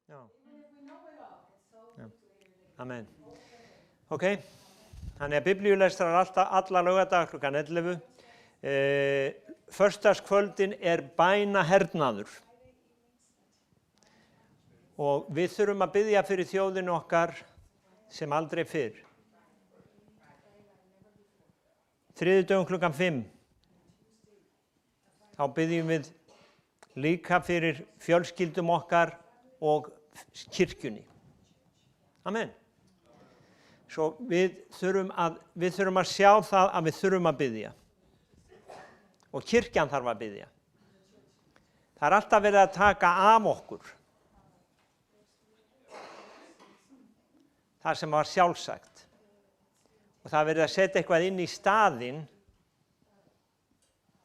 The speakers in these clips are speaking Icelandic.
Já. Já. Amen. Ok, þannig að biblíulestrar alla laugardaga klukkan 11. Föstudagskvöldin bænahernaður. Og við þurfum að biðja fyrir þjóðinu okkar sem aldrei fyrr. Þriðjudögum klukkan 5. Þá biðjum við líka fyrir fjölskyldum okkar og kirkjunni. Amen. Svo við þurfum að sjá það að við þurfum að biðja. Og kirkjan þarf að biðja. Það alltaf verið að taka af okkur það sem var sjálfsagt. Og það verið að setja eitthvað inn í staðinn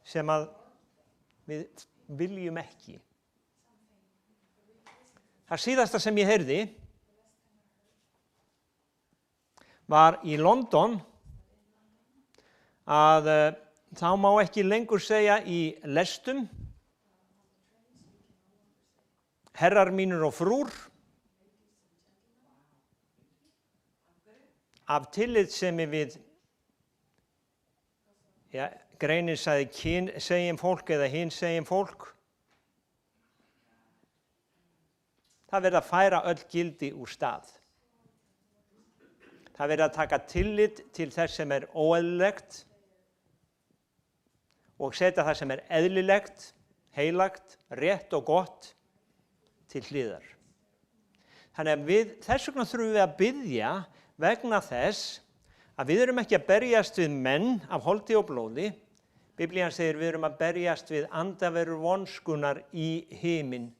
sem að við viljum ekki. Það síðasta sem ég heyrði var í London að þá má ekki lengur segja í lestum herrar mínur og frúr af tillitssemi við greinin sagði kynsegin fólk eða hinsegin fólk. Það verið að færa öll gildi úr stað. Það verið að taka tillit til þess sem óeðlilegt og setja það sem eðlilegt, heilagt, rétt og gott til hliðar. Þannig að þess vegna þurfum við að biðja vegna þess að við erum ekki að berjast við menn af holdi og blóði. Biblían segir við erum að berjast við andaverur vonskunnar í himin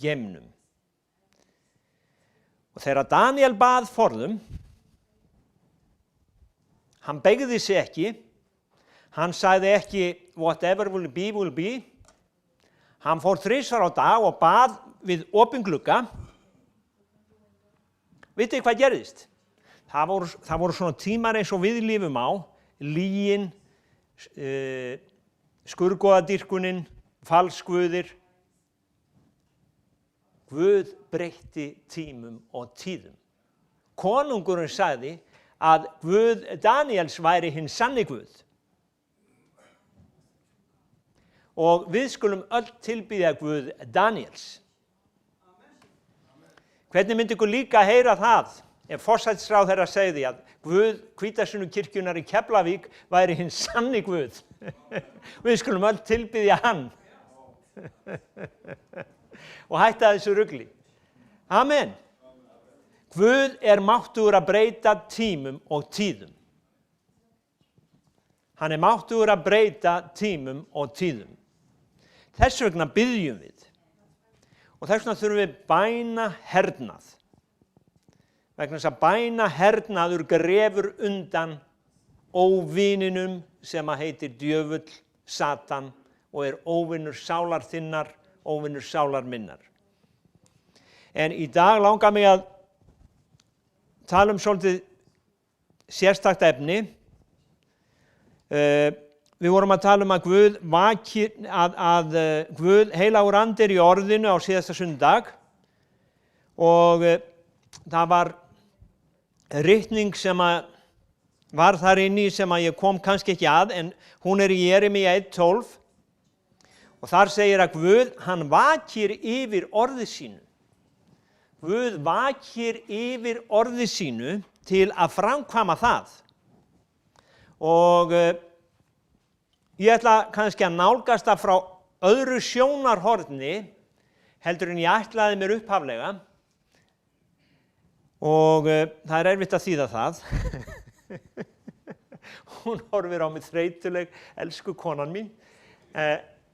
geimnum. Og þegar Daniel bað forðum, hann beygði sig ekki, hann sagði ekki whatever will be will be. Hann fór 3 á dag og bað við opinn glugga. Vitið hvað gerðist? Það voru svona tímar eins og við lifum á, lygin, skurgoðadýrkunin, falsguðir. Guð breytti tímum og tíðum. Konungurinn sagði að Guð Daniels væri hinn sanni Guð. Og við skulum öll tilbiðja Guð Daniels. Hvernig myndi ykkur líka heyra það ef forsætisráðherra segði að Guð Hvítasunnu kirkjunnar í Keflavík væri hinn sanni Guð? Við skulum öll tilbiðja hann. Og hætta þessu rugli. Amen. Guð máttugur að breyta tímum og tíðum. Hann máttugur að breyta tímum og tíðum. Þess vegna biðjum við. Og þess vegna þurfum við bænahernað. Vegna þess að bænahernaður grefur undan óvininum sem heitir djöfull, Satan og óvinur sálar þinnar, óvinur sálar minnar. En í dag langar mig að tala svolítið sérstakt efni. Við vorum að tala að Guð vakir, að Guð heilagur andi í orðinu á síðasta sunnudag og það var ritning sem var þar inni sem ég kom kannski ekki að, en hún í Jeremíja 1:12 og þar segir að Guð, hann vakir yfir orði sínu. Guð vakir yfir orði sínu til að framkvæma það. Og ég ætla kannski að nálgast það frá öðru sjónarhorni heldur en ég ætlaði mér upphaflega. Og það erfitt að þýða það. Hún horfir á mig þreytuleg, elsku konan mín.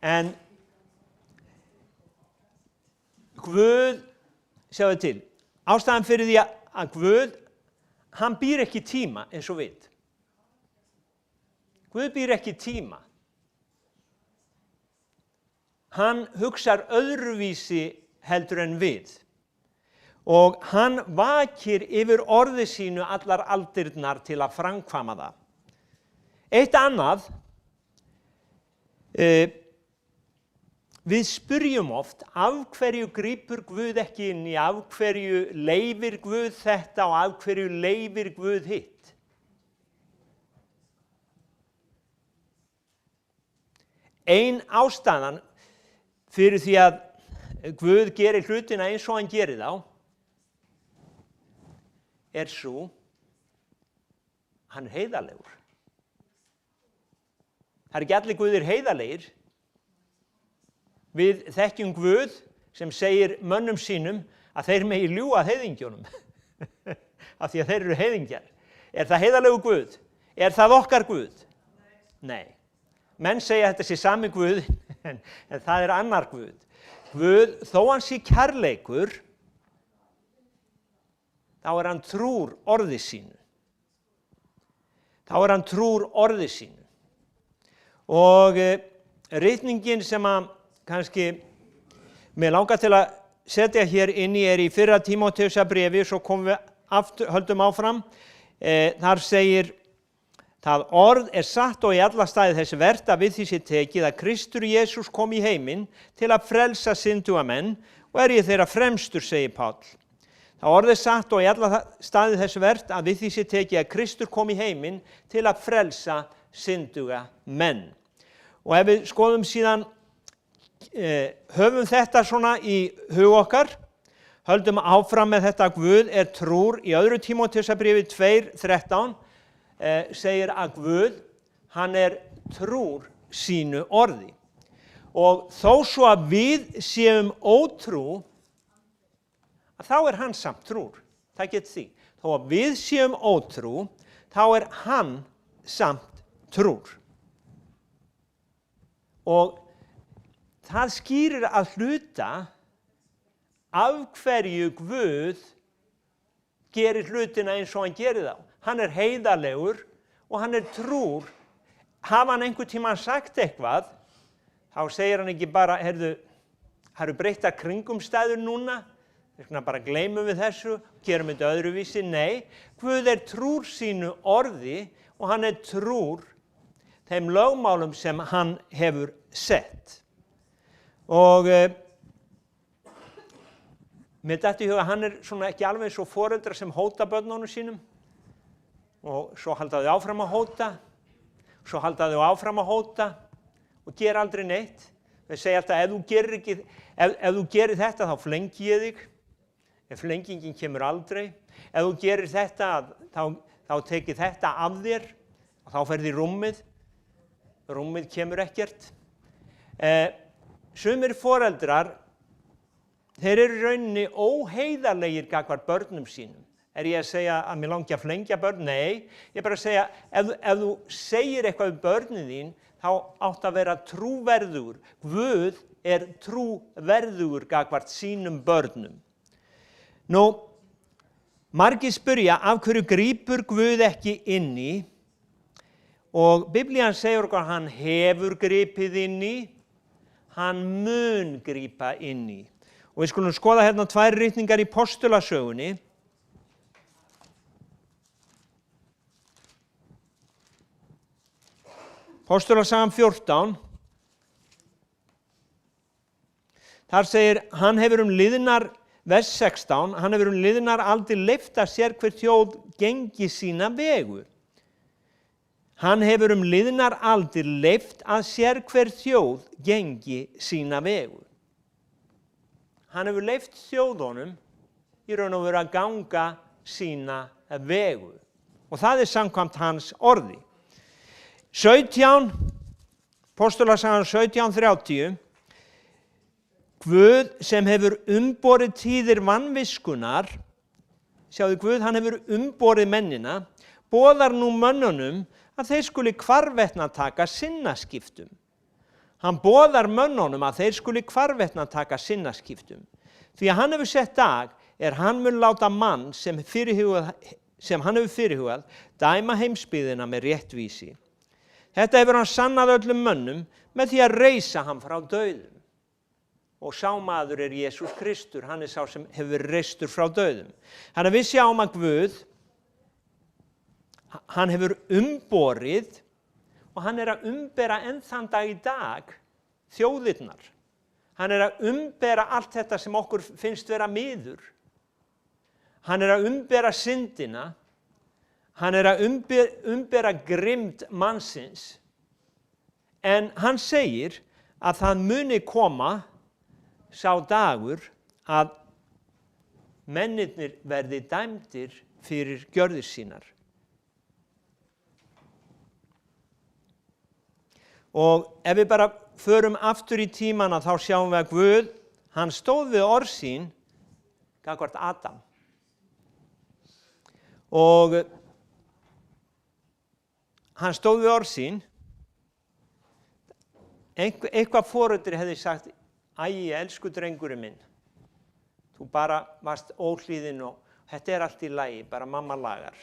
En Guð, sjáðu til, ástæðan fyrir því að Guð, hann býr ekki tíma eins og við. Guð býr ekki tíma. Hann hugsar öðruvísi heldur en við. Og hann vakir yfir orði sínu allar aldirnar til að framkvæma það. Eitt annað, Við spyrjum oft, af hverju grípur Guð ekki inn í, af hverju leyfir Guð þetta og af hverju leyfir Guð hitt? Ein ástæðan fyrir því að Guð gerir hlutina eins og hann gerir þá, svo, hann heiðarlegur. Það ekki allir Guðir heiðarlegir. Við þekkjum Guð sem segir mönnum sínum að þeir megi ljúga heiðingjónum af því að þeir eru heiðingjar. Það heiðarlegur Guð? Það okkar Guð? Nei. Menn segja að þetta sé sami Guð, en það annar Guð. Guð, þó hann sé kærleikur, þá hann trúr orði sínu. Hann trúr orði sínu. Og ritningin sem að kannski mig langar til að setja hér inn í í 1. Tímóteusarbréfi, svo komum við höldum áfram. Þar segir, það orð satt og í alla staði þess vert að við því sé tekið að Kristur Jesús kom í heiminn til að frelsa synduga menn og ég þeirra fremstur, segir Páll. Það orð satt og í alla staði þess vert að við því sé tekið að Kristur kom í heiminn til að frelsa synduga menn. Og ef við skoðum síðan, höfum þetta svona í hug okkar, höldum áfram með þetta að Guð trúr í 2. Tímóteusarbréfi 2:13, segir að Guð, hann trúr sínu orði. Og þó svo að við séum ótrú, að þá hann samt trúr. Það getur því. Þó að við séum ótrú, þá hann samt trúr. Og það skýrir að hluta af hverju Guð gerir hlutina eins og hann gerir þá. Hann heiðarlegur og hann trúr. Hafa hann einhvern tímann sagt eitthvað, þá segir hann ekki bara, heyrðu, það eru breyttar kringumstæður núna, bara gleymum við þessu, gerum þetta öðruvísi. Nei, Guð trúr sínu orði og hann trúr þeim lögmálum sem hann hefur sett. Og mér datt í huga, hann svona ekki alveg eins og foreldrar sem hóta börnunum sínum og svo halda þau áfram að hóta, svo halda þau áfram að hóta og gera aldrei neitt. Þau segja alltaf, ef þú gerir þetta þá flengi ég þig, en flengingin kemur aldrei. Ef þú gerir þetta, þá tekið þetta af þér og þá ferð í rúmið. Rúmið kemur ekkert. Sumir foreldrar, þeir eru í rauninni óheiðarlegir gagnvart börnum sínum. Ég að segja að mér langi að flengja börn? Nei, ég bara að segja, ef þú segir eitthvað um börnin þín, þá átt að vera trúverðugur. Guð trúverðugur gagnvart sínum börnum. Nú, margir spyrja, af hverju grípur Guð ekki inn í? Og Biblían segir okkur að hann hefur gripið inn í, hann mun grípa inn í. Og við skulum skoða hérna 2 ritningar í postulasögunni. Postulasagan 14. Þar segir, hann hefur liðnar, vers 16, hann hefur liðnar aldir leyft að sér hver þjóð gengi sína vegu. Hann hefur liðnar aldir leyft að sér hver þjóð gengi sína vegu. Hann hefur leyft þjóðunum í raun og veru að ganga sína vegu. Og það samkvæmt hans orði. 17, postulasagan 17:30, Guð sem hefur umborið tíðir vanviskunar, sjáðu Guð, hann hefur umborið mennina, boðar nú mönnunum að þeir skuli hvarvetna taka sinnaskiptum. Hann boðar mönnunum að þeir skuli hvarvetna taka sinnaskiptum. Því að hann hefur sett dag, hann mun láta mann sem hann hefur fyrirhugað, dæma heimsbyggðina með réttvísi. Þetta hefur hann sannað öllum mönnum með því að reisa hann frá dauðum. Og sá maður Jesús Kristur, hann sá sem hefur reistur frá dauðum. Þannig að við sjáum að Guð, hann hefur umborið og hann að umbera enn þann dag í dag þjóðirnar. Hann að umbera allt þetta sem okkur finnst vera miður. Hann að umbera syndina. Hann að umbera grimmd mannsins. En hann segir að það muni koma sá dagur að mennirnir verði dæmdir fyrir gjörðir sínar. Og ef við bara förum aftur í tímana þá sjáum við að Guð, hann stóð við orð sín gagnvart Adam. Og hann stóð við orð sín, eitthvað foreldri hefði sagt, æi, elsku drengurinn minn, þú bara varst óhlýðinn og þetta allt í lagi, bara mamma lagar,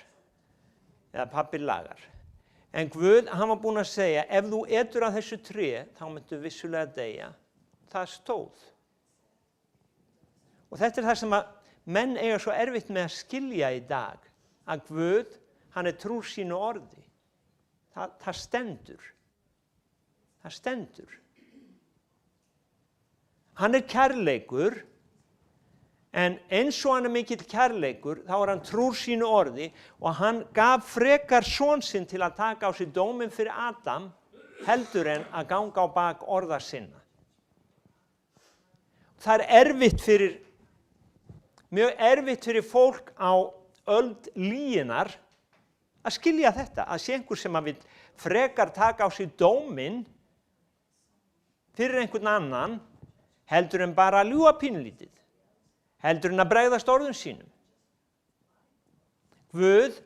eða pabbi lagar. En Guð, hann var búinn að segja, ef þú etur af þessu tré, þá myndu vissulega deyja. Það stóð. Og þetta það sem að menn eiga svo erfitt með að skilja í dag, að Guð, hann trúr sínu orði. Það stendur. Það stendur. Hann kærleikur, en eins og hann mikill kærleikur, þá hann trúr sínu orði og hann gaf frekar son sinn til að taka á sig dóminn fyrir Adam heldur en að ganga á bak orða sinna. Það mjög erfitt fyrir fólk á öld lýginnar að skilja þetta, að sé einhver sem að vill frekar taka á sig dóminn fyrir einhvern annan heldur en bara að ljúga pínlítið. Heldur en að bregðast orðum sínum. Guð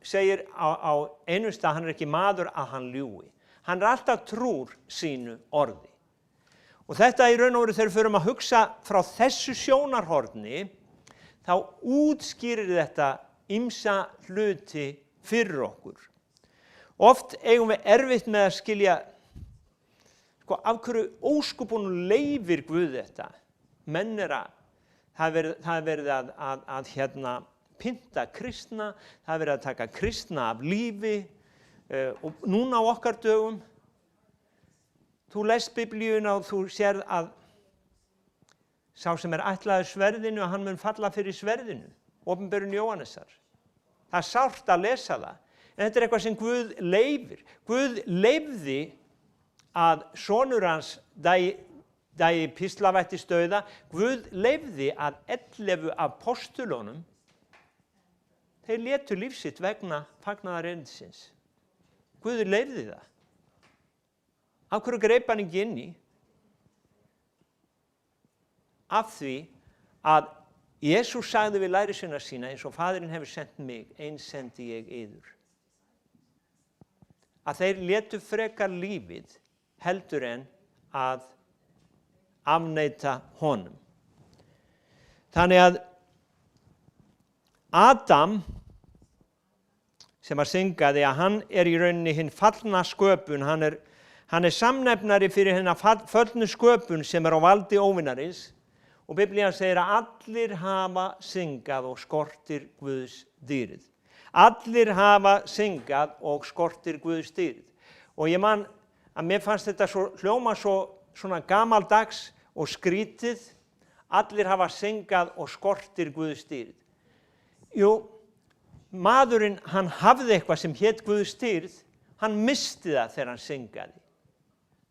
segir á einum stað, hann ekki maður að hann ljúgi. Hann alltaf trúr sínu orði. Og þetta í raun og veru þegar við förum að hugsa frá þessu sjónarhorni, þá útskýrir þetta ýmsa hluti fyrir okkur. Oft eigum við erfitt með að skilja, af hverju óskupun leyfir Guð þetta. Menn það er verið að pynta kristna, það er verið að taka kristna af lífi og núna á okkar dögum, þú lest Biblíuna og þú sérð að sá sem ætlaður sverðinu og hann mun falla fyrir sverðinu, Opinberun Jóhannesar. Það sárt að lesa það, en þetta eitthvað sem Guð leyfir. Guð leyfði að sonur hans dagi píslavætti stauða, Guð leyfði að 11 af postulunum, þeir létu líf sitt vegna fagnaðarerindisins. Guð leyfði það. Af hverju greip hann ekki inn í? Af því að Jesús sagði við lærisveina sína, eins og Faðirinn hefur sendt mig, eins sendi ég yður. Að þeir létu frekar lífið heldur en að afneita honum. Þannig að Adam, sem að syngaði, að hann í rauninni hinn fallna sköpun, hann er samnefnari fyrir hennar föllnu sköpun sem á valdi óvinarins, og Biblían segir að allir hafa syngað og skortir Guðs dýrið. Allir hafa syngað og skortir Guðs dýrið. Og ég man að mér fannst þetta hljóma svona gamaldags og skrítið, allir hafa syngað og skortir Guðs dýrð. Jú, maðurinn, hann hafði eitthvað sem hét Guðs dýrð, hann misti það þegar hann syngaði.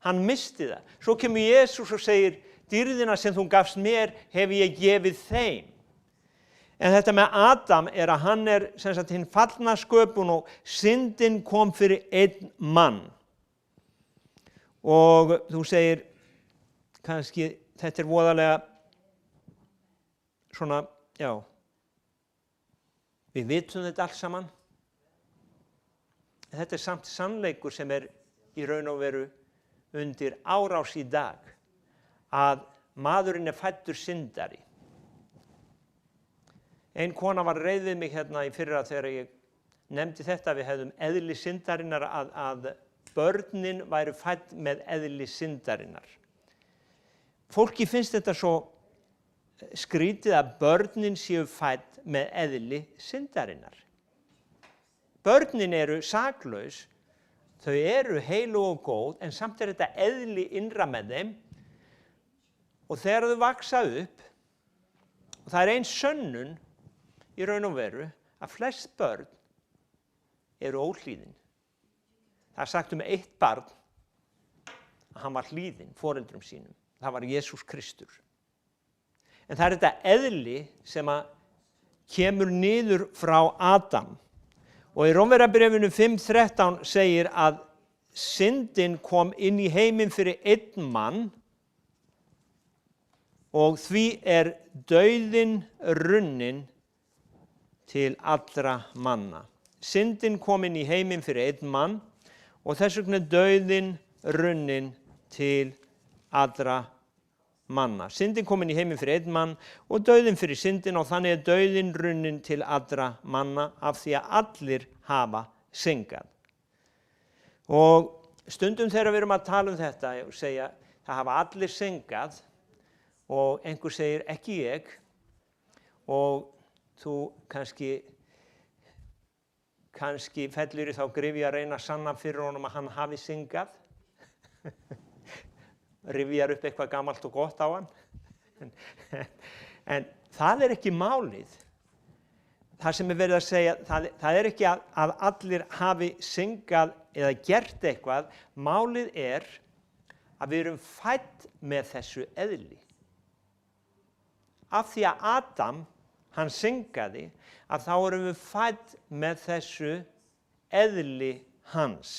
Hann misti það. Svo kemur Jesús og segir, dýrðina sem þú gafst mér hef ég gefið þeim. En þetta með Adam að hann sem sagt hinn fallna sköpun og syndin kom fyrir einn mann. Og þú segir, kannski þetta voðalega svona, já, við vitum þetta allt saman. En þetta samt sannleikur sem í raun og veru undir árás í dag, að maðurinn fæddur syndari. Ein kona var reið við mig hérna í fyrra þegar ég nefndi þetta, við hefðum eðli syndarinnar að börnin væru fædd með eðli syndarinnar. Fólki finnst þetta svo skrítið að börnin séu fædd með eðli syndarinnar. Börnin eru saklaus, þau eru heilu og góð, en samt þetta eðli innra með þeim Og þegar þau vaksa upp, og það ein sönnun í raun og veru að flest börn eru óhlýðin. Það sagt eitt barn að hann var hlýðinn foreldrum sínum. Það var Jesús Kristur. En það þetta eðli sem að kemur niður frá Adam. Og í Rómverjabréfinu 5:13 segir að syndin kom inn í heiminn fyrir einn mann og því dauðinn runnin til allra manna. Syndin kom inn í heiminn fyrir einn mann og þess vegna dauðinn runnin til allra manna. Syndin kom inn í heiminn fyrir einn mann og dauðinn fyrir syndin, og þannig dauðinn runnin til allra manna af því að allir hafa syndgað. Og stundum þegar við erum að tala þetta og segja það hafa allir syndgað og einhver segir ekki ég, og þú kannski fellur í þá gryfju að reyna að sanna fyrir honum að hann hafi syndgað. Rifjar upp eitthvað gamalt og gott á hann. En það ekki málið. Það sem verið að segja, það ekki að allir hafi syndgað eða gert eitthvað. Málið að við erum fædd með þessu eðli. Af því að Adam, hann syndgaði, að þá erum við fædd með þessu eðli hans.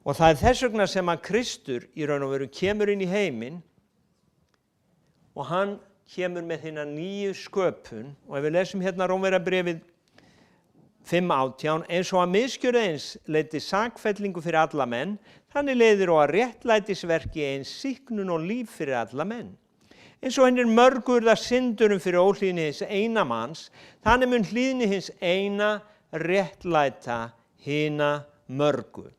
Og það þess vegna sem að Kristur í raun og veru kemur inn í heiminn og hann kemur með hina nýju sköpun. Og ef við lesum hérna Rómverjabréfið 5:18, eins og að misgjörð eins leiddi sakfellingu fyrir alla menn, þannig leiðir og að réttlætisverki eins sýknun og líf fyrir alla menn. Eins og hennir mörgur það syndurum fyrir óhlýðni hins eina manns, þannig mun hlýðni hins eina réttlæta hina mörgu.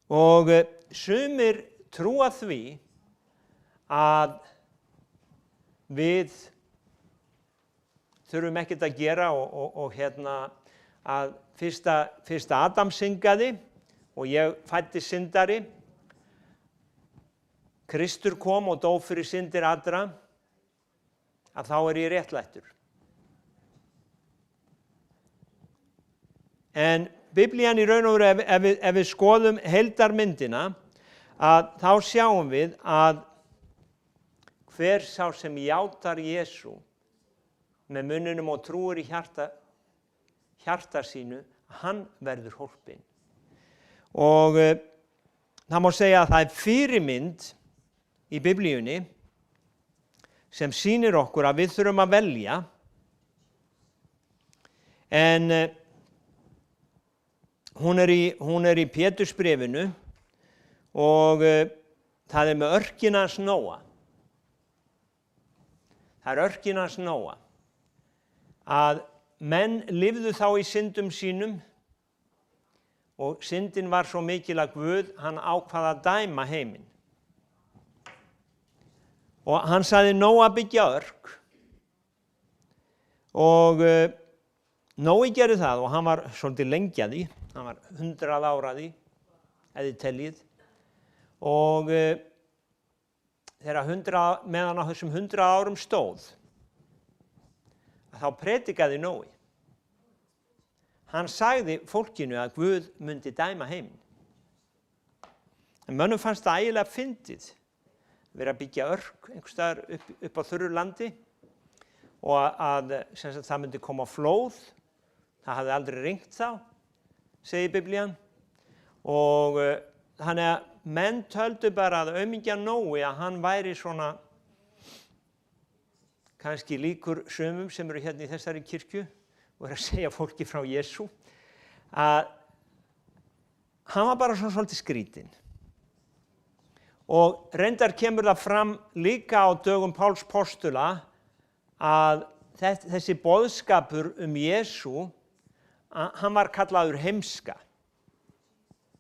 Og sumir trúa því að við þurfum ekkert að gera og að fyrsta Adam syndgaði og ég fæddist syndari. Kristur kom og dó fyrir syndir allra, að þá ég réttlættur. En Biblían í raun og veru, ef við skoðum heildarmyndina, að þá sjáum við að hver sá sem játar Jesú með munninum og trúir í hjarta sínu, hann verður hólpinn. Og það má segja að það fyrirmynd í Biblíunni sem sýnir okkur að við þurfum að velja, en hún í Pétursbréfinu og það með örkin hans Nóa. Það örkin hans Nóa. Að menn lifðu þá í syndum sínum og syndin var svo mikil að Guð, hann ákvað að dæma heiminn. Og hann sagði Nóa byggja örk og Nói gerði það og hann var svolítið lengi að því, hann var 100 ára að því, eða teljið. Og meðan á þessum 100 árum stóð, þá predikaði Nói. Hann sagði fólkinu að Guð myndi dæma heiminn. En mönnum fannst það ægilega fyndið, vera að byggja örk einhvers staðar upp á þurru landi og að það myndi koma flóð. Það hafði aldrei rignt þá, segir Biblían. Og þannig að menn töldu bara að aumingja Nói að hann væri svona kannski líkur sumum sem eru hérna í þessari kirkju og að segja fólki frá Jesú, að hann var bara svona svolítið skrítinn. Og reyndar kemur það fram líka á dögum Páls postula að þessi boðskapur Jesú, hann var kallaður heimska.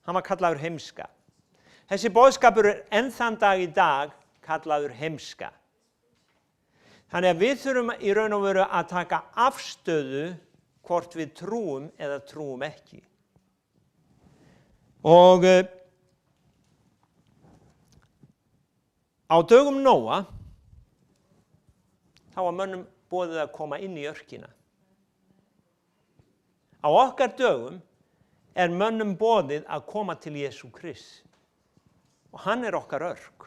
Hann var kallaður heimska. Þessi boðskapur enn þann dag í dag kallaður heimska. Þannig að við þurfum í raun og veru að taka afstöðu hvort við trúum eða trúum ekki. Og Á dögum Nóa, þá var mönnum boðið að koma inn í örkina. Á okkar dögum mönnum boðið að koma til Jesú Krists. Og hann okkar örk.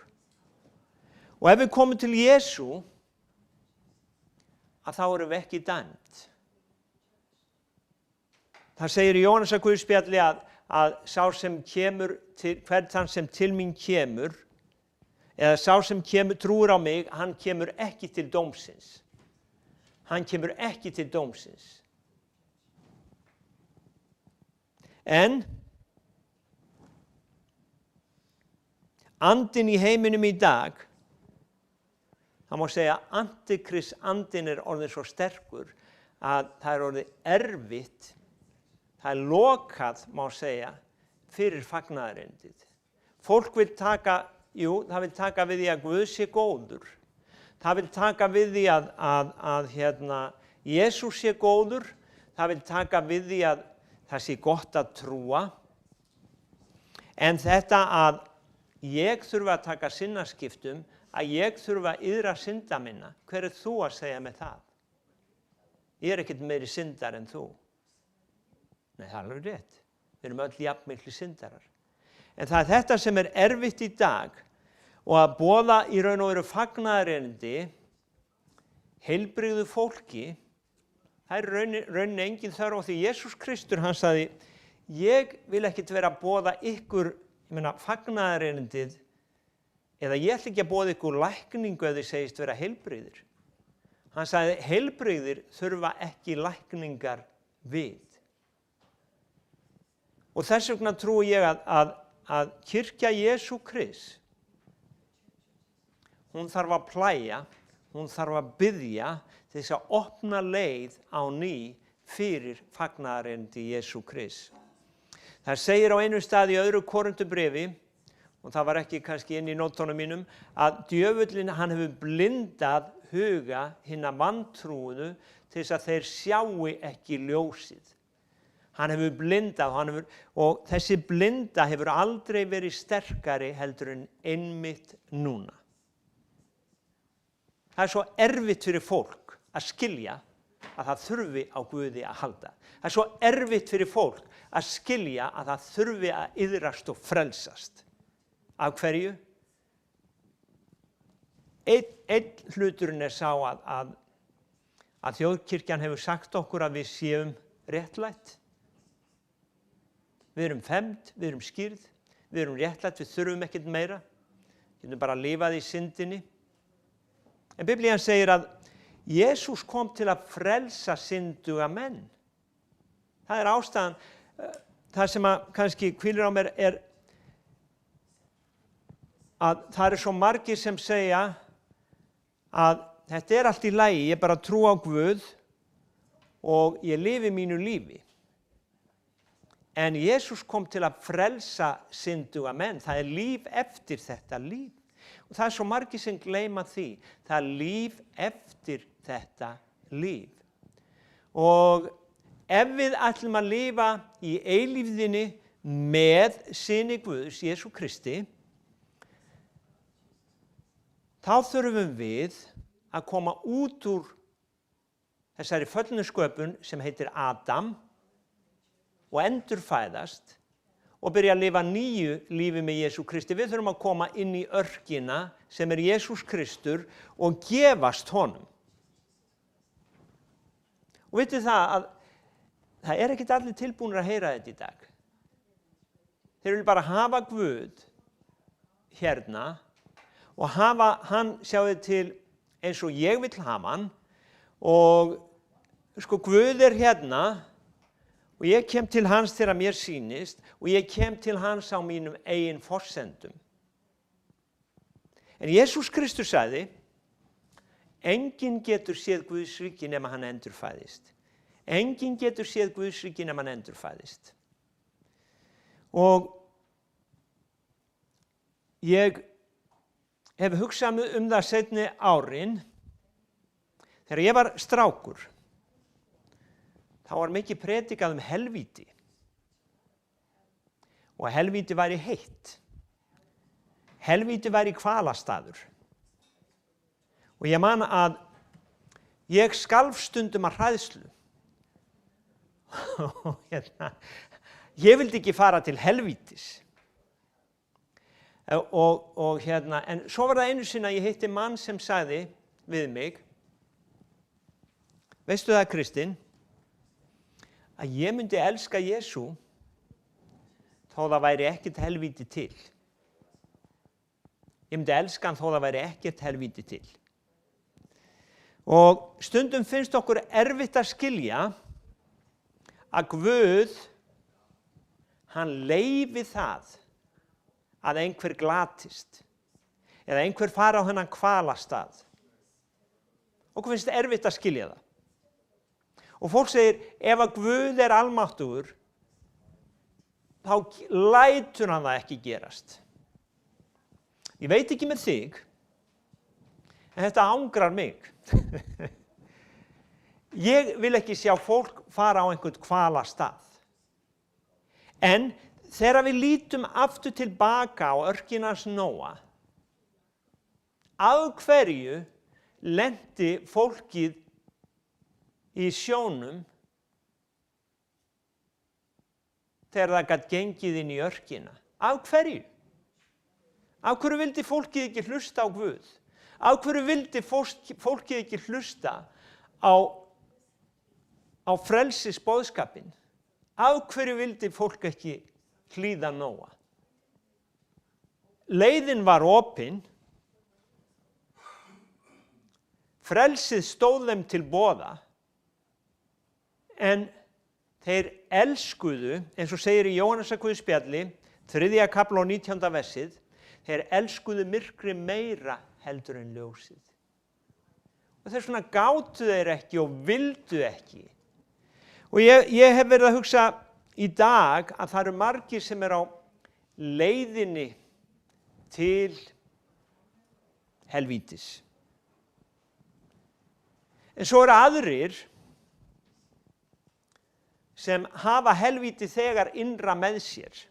Og ef við komum til Jesú, að þá erum við ekki dæmd. Það segir í Jóhannesar Guðspjalli að sá sem kemur hvern þann sem til mín kemur, eða sá sem trúir á mig, hann kemur ekki til dómsins. Hann kemur ekki til dómsins. En andinn í heiminum í dag, það má segja antikrist andinn orðinn svo sterkur að það orðið erfitt, það lokað, má segja, fyrir fagnaðarerindið. Fólk vil taka, það vil taka við því að Guð sé góður. Það vil taka við því að Jesús sé góður. Það vil taka við því að það sé gott að trúa. En þetta að ég þurfa að taka sinnaskiptum, að ég þurfa að iðra synda minna, hver þú að segja með það? Ég ekkert meiri syndar en þú. Nei, það alveg rétt. Við erum öll jafnmiklir syndarar. En það þetta sem erfitt í dag og að boða í raun og veru fagnaðarerindi heilbrigðu fólki, það rauninni engin þörf á því. Jesús Kristur, hann sagði, ég vil ekkert vera að boða ykkur, fagnaðarerindið, eða ég ætla ekki að boða ykkur lækningu ef þið segist vera heilbrigðir. Hann sagði, heilbrigðir þurfa ekki lækningar við. Og þess vegna trúi ég að kirkja Jesú Krists, hún þarf að plæja, hún þarf að biðja til þess að opna leið á ný fyrir fagnaðarerindi Jesú Krists. Það segir á einu stað í öðru Korinthubréfi, og það var ekki kannski inn í nótunum mínum, að djöfullinn hann hefur blindað huga hinna vantrúuðu til þess að þeir sjái ekki ljósið. Hann hefur blindað, og þessi blinda hefur aldrei verið sterkari heldur en einmitt núna. Það svo erfitt fyrir fólk að skilja að það þurfi á Guði að halda. Það svo erfitt fyrir fólk að skilja að það þurfi að iðrast og frelsast. Af hverju? Einn hluturinn sá að þjóðkirkjan hefur sagt okkur að við séum réttlætt. Við erum femd, við erum skýrð, við erum réttlætt, við þurfum ekkert meira. Við getum bara lifað í syndinni. En Biblían segir að Jesús kom til að frelsa synduga menn. Það ástæðan, það sem kannski hvílir á mér að það svo margir sem segja að þetta allt í lagi, ég bara trú á Guð og ég lifi mínu lífi. En Jesús kom til að frelsa synduga menn. Það líf eftir þetta líf. Og það svo margir sem gleyma því. Það líf eftir þetta líf. Og ef við ætlum að lifa í eilífðinni með syni Guðs, Jesú Kristi, þá þurfum við að koma út úr þessari föllnu sköpun sem heitir Adam og endurfæðast og byrja að lifa nýju lífi með Jesú Kristi. Við þurfum að koma inn í örkina sem Jesús Kristur og gefast honum. Og vitið það að það ekkert allir tilbúnir að heyra þetta í dag. Þeir vilja bara hafa Guð hérna og hafa hann, sjáðu til, eins og ég vil hafa hann, og Guð hérna og ég kem til hans þegar mér sýnist og ég kem til hans á mínum eigin forsendum. En Jesús Kristus sagði, enginn getur séð Guðs ríki nema hann endurfæðist. Enginn getur séð Guðs ríki nema hann endurfæðist. Og ég hef hugsað það seinni árin, þegar ég var strákur, þá var mikið predikað helvíti. Og helvíti væri heitt. helvíti væri hvalastaður. Og ég man að ég skalf stundum af hræðslu. Ég vildi ekki fara til helvítis. En svo var það einu sinni að ég hitti mann sem sagði við mig, veistu það, Kristinn, að ég myndi elska Jesú þó það væri ekkert helvíti til. Ég myndi elska hann þó það væri ekkert helvíti til. Og stundum finnst okkur erfitt að skilja að Guð, hann leyfi það að einhver glatist eða einhver fara á þennan hvalastað. Okkur finnst erfitt að skilja það. Og fólk segir, ef að Guð er almáttugur, þá lætur hann það ekki gerast. Ég veit ekki með þig, en þetta angrar mig. Ég vil ekki sjá fólk fara á einhvern hvalastað. En þegar við lítum aftur tilbaka á örkinans Nóa, af hverju lenti fólkið í sjónum þegar það gat gengið inn í örkina? Af hverju? Af hverju vildi fólkið ekki hlusta á Guð? Af hverju vildi fólkið ekki hlusta á frelsisboðskapinn? Af hverju vildi fólk ekki hlýða Nóa? Leiðin var opin, frelsið stóð þeim til boða, en þeir elskuðu, eins og segir í Jóhannesarguðspjalli, 3. kafla og 19. versið, þeir elskuðu myrkri meira heldur en ljósið. Og þess vegna gátu þeir ekki og vildu ekki. Og ég hef verið að hugsa í dag að það eru margir sem eru á leiðinni til helvítis. En svo eru aðrir sem hafa helvíti þegar innra með sér.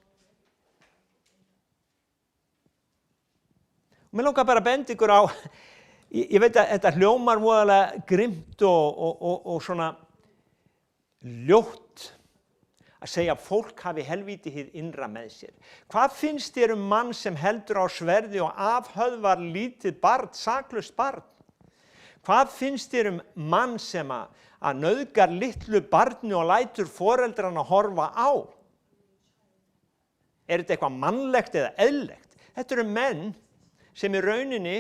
Og mér langar bara að benda ykkur á, ég veit að þetta hljómar voðalega grimmt og svona ljótt að segja að fólk hafi helvíti hið innra með sér. Hvað finnst þér um mann sem heldur á sverði og afhöfðar lítið barn, saklaust barn? Hvað finnst þér um mann sem að nauðgar litlu barni og lætur foreldrana horfa á? Er þetta eitthvað mannlegt eða eðlilegt? Þetta eru menn sem í rauninni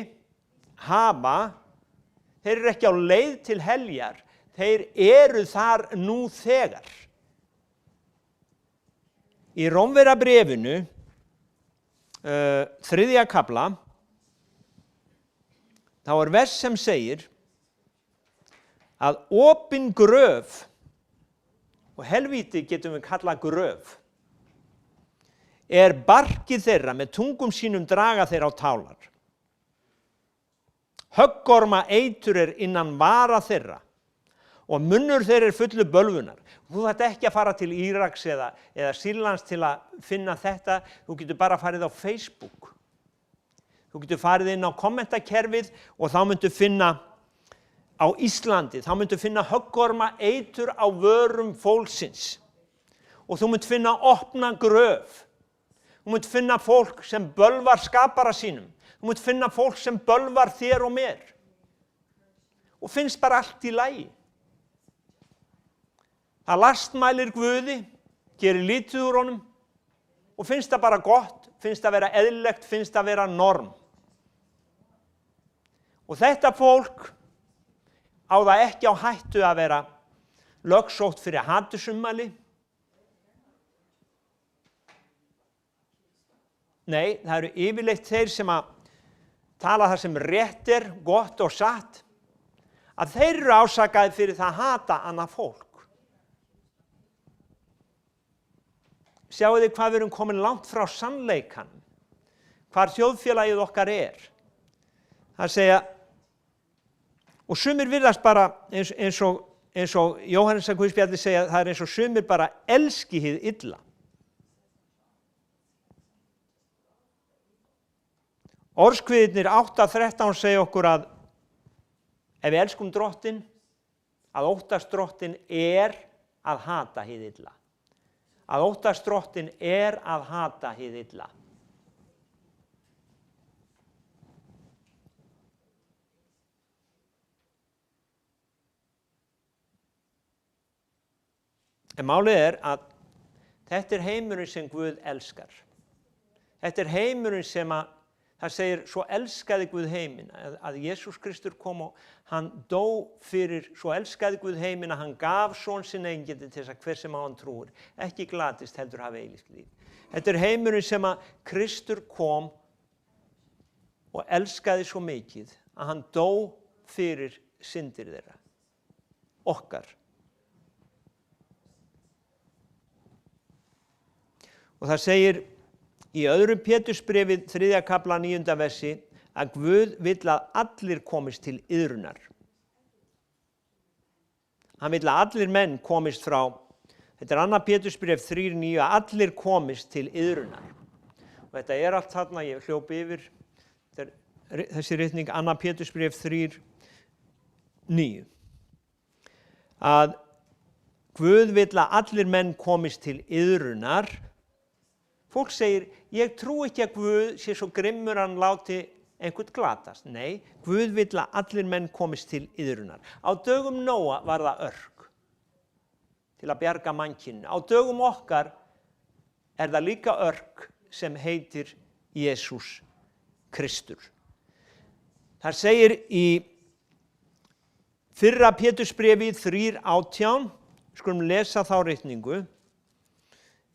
þeir eru ekki á leið til heljar, þeir eru þar nú þegar. Í Rómverjabréfinu, 3. kafla, þá er vers sem segir að opin gröf, og helvíti getum við kallað gröf, er barkið þeirra, með tungum sínum draga þeirra á tálar. Höggorma eitur er innan vara þeirra og munnur þeirra er fullu bölvunar. Þú þarft ekki að fara til Íraks eða Sýrlands til að finna þetta, þú getur bara farið á Facebook. Þú getur farið inn á kommentakerfið og þá myndu finna á Íslandi, þá myndu finna höggorma eitur á vörum fólksins. Og þú mynd finna opna gröf. Þú mynd finna fólk sem bölvar skapara sínum. Þú mynd finna fólk sem bölvar þér og mér. Og finnst bara allt í lagi. Það lastmælir Guði, gerir lítið úr honum og finnst það bara gott, finnst það vera eðlilegt, finnst það vera norm. Og þetta fólk á það ekki á hættu að vera lögsótt fyrir hatursummæli. Nei, það eru yfirleitt þeir sem að tala það sem rétt er, gott og satt, að þeir eru ásakaðir fyrir það að hata annað fólk. Sjáu þið hvað við erum komin langt frá sannleikanum, hvar þjóðfélagið okkar er. Það segja, og sumir virðast bara eins og Jóhannesarguðspjalli segja, það er eins og sumir bara elski hið illa. Orðskviðirnir 8:13 segja okkur að ef við elskum Drottinn, að óttast Drottinn að hata hið illa. Að óttast Drottinn að hata hið illa. En málið að þetta heimurinn sem Guð elskar. Þetta heimurinn sem það segir, svo elskaði Guð heiminn, að Jesús Kristur kom og hann dó fyrir, svo elskaði Guð heiminn að hann gaf son sinn eingild til þess að hver sem á hann trúir, ekki glatist heldur hafi eilíft líf. Þetta heimurinn sem að Kristur kom og elskaði svo mikið að hann dó fyrir syndir þeirra, okkar. Og það segir í 2. Pétursbréfi 3. kafla 9. versi að Guð vill að allir komist til iðrunar. Hann vill að allir menn komist frá, þetta 2. Pétursbréf 3:9, að allir komist til iðrunar. Og þetta allt þarna, ég hljóp yfir, þessi ritning 2. Pétursbréf 3:9. Að Guð vill að allir menn komist til iðrunar. Fólk segir, ég trú ekki að Guð sé svo grimmur hann láti einhvern glatast. Nei, Guð vill að allir menn komist til iðrunar. Á dögum Nóa var það örk til að bjarga mannkyninu. Á dögum okkar það líka örk sem heitir Jesús Kristur. Það segir í 1. Pétursbréfi 3:18, skulum lesa þá ritningu.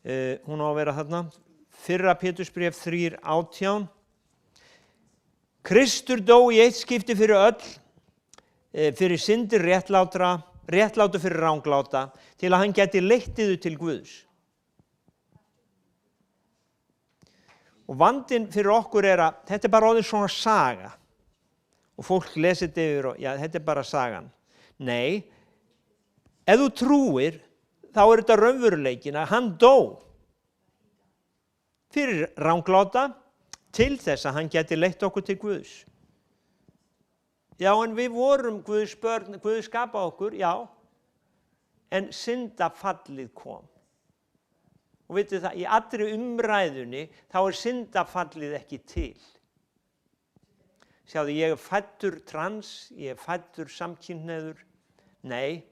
Hún á að vera þarna. 1. Pétursbréf 3:18. Kristur dó í eitt skipti fyrir öll, fyrir syndir réttlátu fyrir rangláta, til að hann gæti leitt yður til Guðs. Og vandinn fyrir okkur að þetta bara orðið svona saga. Og fólk lesið þetta yfir og já, þetta bara sagan. Nei, ef þú trúir, þá þetta raunveruleikin að hann dó fyrir rangláta til þess að hann geti leitt okkur til Guðs. Já, en við vorum Guðs börn, Guð skapaði okkur, já, en syndafallið kom. Og veitu það, í allri umræðunni þá syndafallið ekki til. Sjáðu, ég fæddur trans, ég fæddur samkynhneigður. Nei,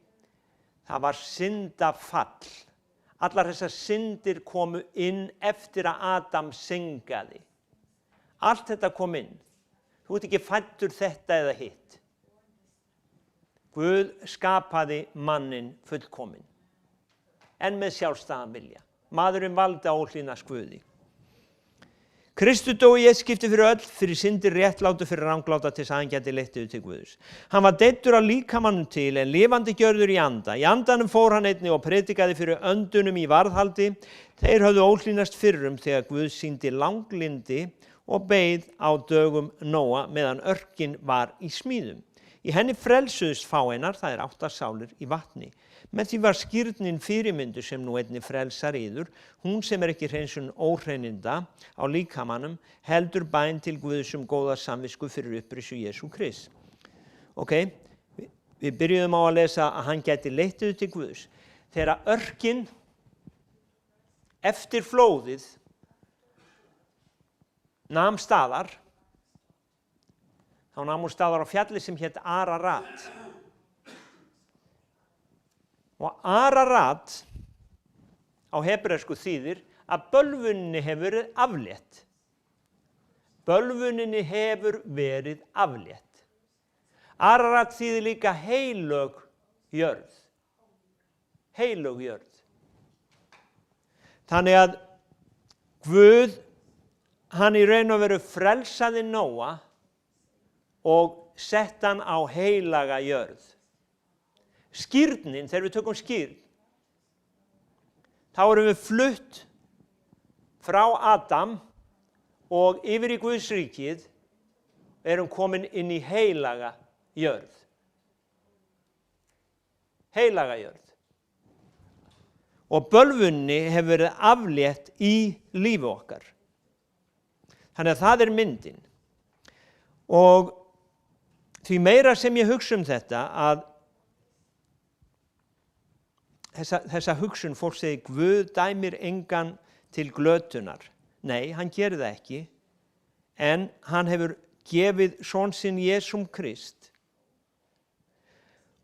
það var syndafall. Allar þessar syndir komu inn eftir að Adam syngaði. Allt þetta kom inn. Þú ert ekki fæddur þetta eða hitt. Guð skapaði manninn fullkominn, en með sjálfstæðan vilja. Maðurinn valdi að óhlýðnast Guði. Kristur dó í eitt skipti fyrir öll, fyrir syndir réttlátu fyrir rangláta til þess að hann gæti leitt yður til Guðs. Hann var deyddur af líkamanum til en lifandi gjörður í anda. Í andanum fór hann einnig og predikaði fyrir öndunum í varðhaldi. Þeir höfðu óhlýðnast fyrrum þegar Guð sýndi langlindi og beið á dögum Nóa meðan örkin var í smíðum. Í henni frelsuðust fáeinar, það 8 sálir í vatni. Með því var skírnin fyrirmyndu sem nú einnig frelsar yður, hún sem ekki hreinsun óhreininda á líkamanum, heldur bæn til Guðs góða samvisku fyrir upprisu Jesú Krist. Ok, við byrjuðum á að lesa að hann gæti leitt yður til Guðs. Þegar örkin eftir flóðið nam staðar, þá nam hún staðar á fjalli sem hét Ararat. Og Ararat á hebresku þýðir að bölvuninni hefur verið aflétt. Bölvuninni hefur verið aflétt. Ararat þýðir líka heilög jörð. Heilög jörð. Þannig að Guð, hann í raun og veru frelsaði Nóa og sett hann á heilaga jörð. Skírnin, þegar við tökum skírn, þá erum við flutt frá Adam og yfir í Guðs ríkið, erum komin inn í heilaga jörð. Heilaga jörð. Og bölvunni hefur verið aflétt í lífi okkar. Þannig að það myndin. Og því meira sem ég hugsa þetta að þessa hugsun fólk segir Guð dæmir engan til glötunar. Nei, hann gerir það ekki, en hann hefur gefið son sinn Jesúm Krist.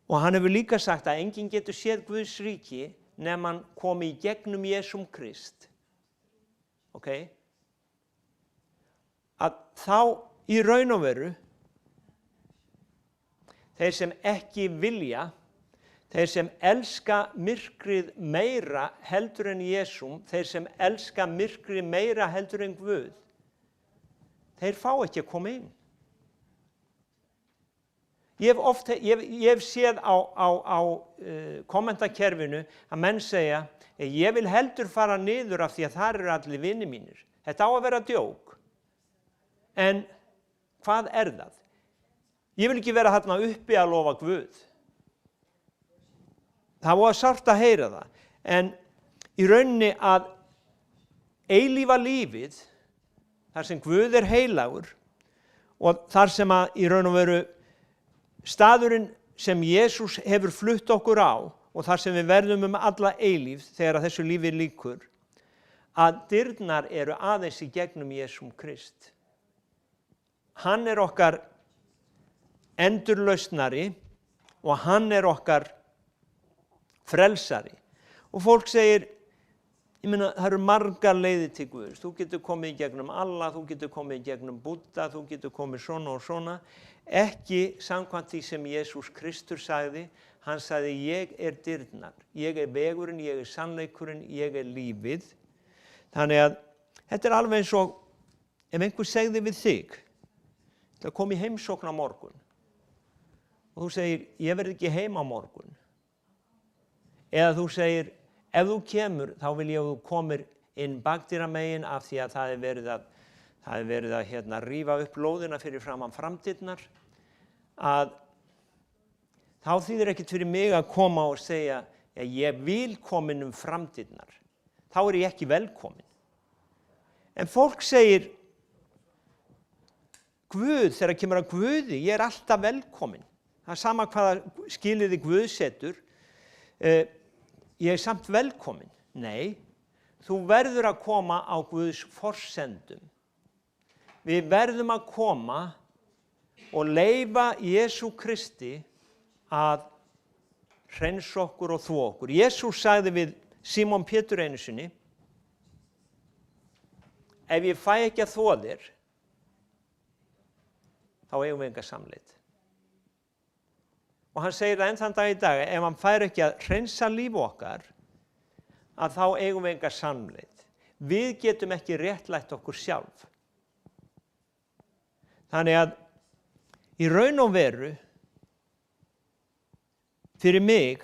Og hann hefur líka sagt að enginn getur séð Guðs ríki nema hann komi í gegnum Jesúm Krist. Ok? Að þá í raun og veru, þeir sem ekki vilja, þeir sem elska myrkrið meira heldur en Jesúm, þeir sem elska myrkrið meira heldur en Guð, þeir fá ekki að koma inn. Ég hef séð á kommentakerfinu að menn segja, ég vil heldur fara niður af því að þar eru allir vinir mínir. Þetta á að vera djók. En hvað er það? Ég vil ekki vera þarna uppi að lofa Guð. Það var sárt að heyra það. En í rauninni að eilífa lífið, þar sem Guð er heilagur og þar sem að í raun og veru staðurinn sem Jesús hefur flutt okkur á og þar sem við verðum alla eilífð þegar þessu lífi lýkur, að dyrnar eru aðeins í gegnum Jesúm Krist. Hann er okkar endurlausnari og hann er okkar frelsari. Og fólk segir, ég meina, það eru margar leiðir til Guðs. Þú getur komið í gegnum Allah, þú getur komið í gegnum Buddha, þú getur komið svona og svona. Ekki samkvæmt því sem Jesús Kristur sagði. Hann sagði, ég er dyrnar, ég er vegurinn, ég er sannleikurinn, ég er lífið. Þannig að þetta er alveg eins og ef einhver segði við þig, það kom í heimsókn á morgun. Og þú segir, ég verð ekki heim á morgun. Eða þú segir, ef þú kemur, þá vil ég að þú komir inn bakdýramegin af því að það er verið að rífa upp lóðina fyrir framan framdyrnar, að þá þýðir ekkert fyrir mig að koma og segja, ég vil komin framdyrnar. Þá er ég ekki velkomin. En fólk segir, Guð, þegar kemur að Guði, ég er alltaf velkomin. Það er sama hvaða skilyrði Guð setur. Ég er samt velkomin. Nei, þú verður að koma á Guðs forsendum. Við verðum að koma og leyfa Jesú Kristi að hreinsa okkur og þvo okkur. Jesús sagði við Símon Pétur einu sinni, ef ég fæ ekki að þvo þér, þá eigum við enga samleið. Og hann segir það enn þann dag í dag, ef hann fær ekki að hreinsa líf okkar, að þá eigum við enga samleið. Við getum ekki réttlætt okkur sjálf. Þannig að í raun og veru, fyrir mig,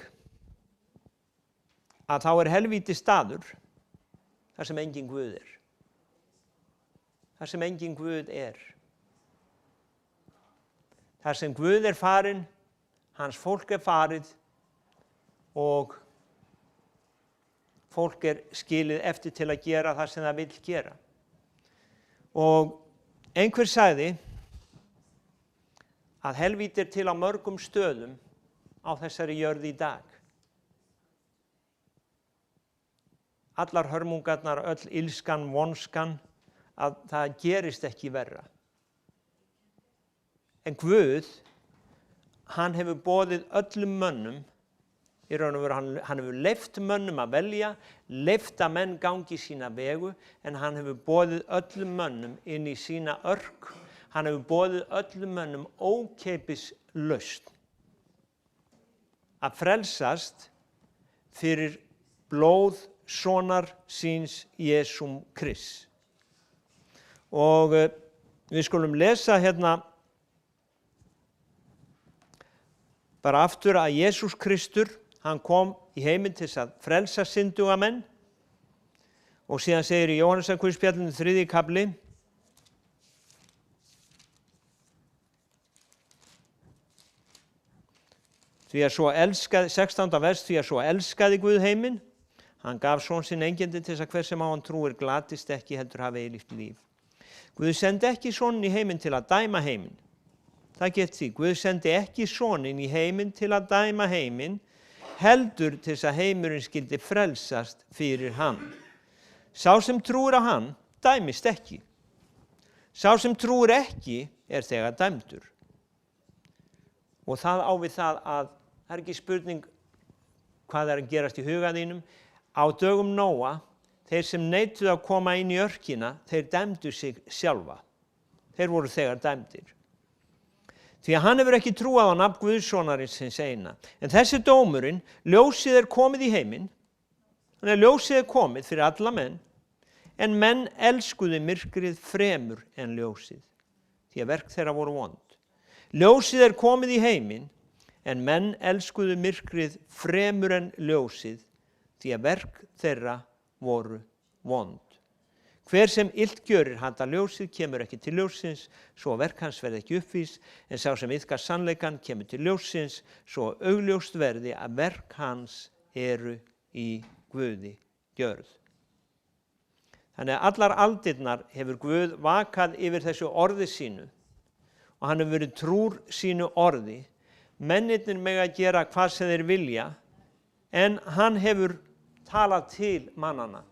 að þá er helvíti staður, þar sem engin Guð er. Þar sem engin Guð er. Þar sem Guð er farinn, hans fólk er farið og fólk er skilið eftir til að gera það sem það vill gera. Og einhver sagði að helvíti er til á mörgum stöðum á þessari jörð í dag. Allar hörmungarnar, öll ilskan, vonskan, að það gerist ekki verra. En Guð, hann hefur boðið öllum mönnum, í raun og veru hann hefur leyft mönnum að velja, leyft að menn gangi sína vegu, en hann hefur boðið öllum mönnum inn í sína örk, hann hefur boðið öllum mönnum ókeypis lausn. Að frelsast fyrir blóð sonar síns Jesúm Krist. Og við skulum lesa hérna bara aftur að Jesús Kristur, hann kom í heiminn til að frelsa synduga menn. Og síðan segir í Jóhannesarguðspjallinu 3. kafli, því að svo elskaði, 16. vers, því að svo elskaði Guð heiminn, hann gaf son sinn engindi til þess að hver sem á hann trúir glatist ekki heldur hafi eilíft líf. Guð sendi ekki sonin í heiminn til að dæma heiminn, það get því, Guð sendi ekki soninn í heiminn til að dæma heiminn, heldur til þess að heimurinn skyldi frelsast fyrir hann. Sá sem trúir á hann, dæmist ekki. Sá sem trúir ekki þegar dæmdur. Og það á við það að það ekki spurning hvað að gerast í huga þínum. Á dögum Nóa, þeir sem neituðu að koma inn í örkina, þeir dæmdu sig sjálfa. Þeir voru þegar dæmdir. Því að hann hefur ekki trúað á nafn Guðssonarins hins eina. En þessi dómurinn, ljósið komið í heiminn, þannig að ljósið komið fyrir alla menn, en menn elskuðu myrkrið fremur en ljósið, því að verk þeirra voru vond. Ljósið komið í heiminn, en menn elskuðu myrkrið fremur en ljósið, því að verk þeirra voru vond. Hver sem illt gjörir hata ljósið kemur ekki til ljósins, svo verk hans verði ekki uppvís, en sá sem iðkar sannleikann kemur til ljósins, svo augljóst verði að verk hans eru í Guði gjörð. Þannig að allar aldirnar hefur Guð vakað yfir þessu orði sínu og hann hefur verið trúr sínu orði. Mennirnir mega gera hvað sem þeir vilja, en hann hefur talað til mannana.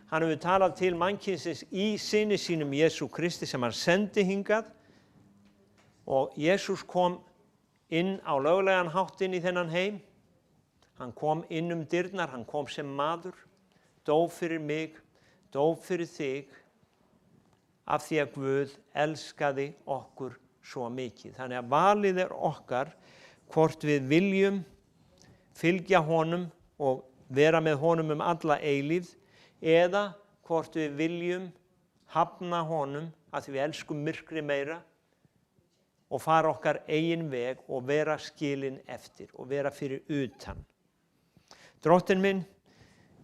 Hann hefur talað til mannkynsins í syni sínum Jesú Kristi sem hann sendi hingað, og Jesús kom inn á löglegan hátt inn í þennan heim. Hann kom inn dyrnar, hann kom sem maður, dó fyrir mig, dó fyrir þig, af því að Guð elskaði okkur svo mikið. Þannig að valið okkar hvort við viljum fylgja honum og vera með honum alla eilífð, eða hvort við viljum hafna honum að því við elskum myrkri meira og fara okkar eigin veg og vera skilin eftir og vera fyrir utan. Drottinn minn,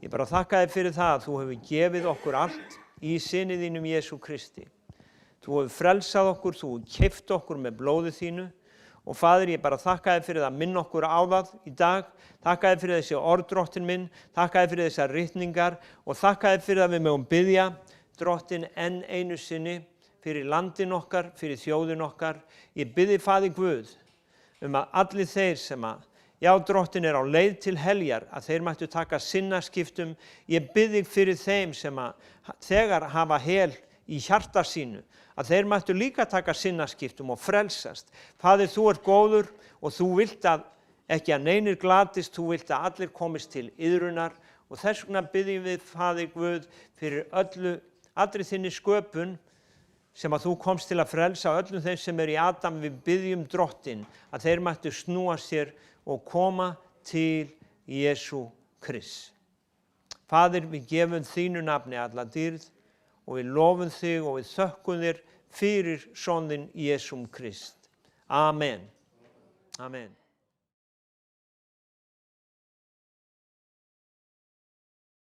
ég bara þakka þér fyrir það að þú hefur gefið okkur allt í syni þínum Jesú Kristi. Þú hefur frelsað okkur, þú hefur keypt okkur með blóði þínu, og Faðir, ég bara þakka þér fyrir að minna okkur á það í dag. Þakka þér fyrir þessi orð, Drottinn minn, þakka þér fyrir þessar ritningar og þakka þér fyrir að við megum biðja, Drottinn, enn einu sinni fyrir landin okkar, fyrir þjóðin okkar. Ég biði Faðir Guð að allir þeir sem já, Drottinn, á leið til heljar, að þeir mættu taka sinnaskiptum. Ég biði fyrir þeim sem þegar hafa hel í hjarta sínu, að þeir mættu líka taka sinnaskiptum og frelsast. Faðir, þú ert góður og þú vilt að ekki að neinir glatist, þú vilt að allir komist til iðrunar, og þess vegna biðjum við, Faðir Guð, fyrir allri þinni sköpun sem að þú komst til að frelsa, öllum þeim sem í Adam. Við biðjum, Drottinn, að þeir mættu snúa sér og koma til Jesú Krist. Faðir, við gefum þínu nafni alla dýrð og við lofum þig og við þökkum þér fyrir son þinn Jesúm Krist. Amen. Amen.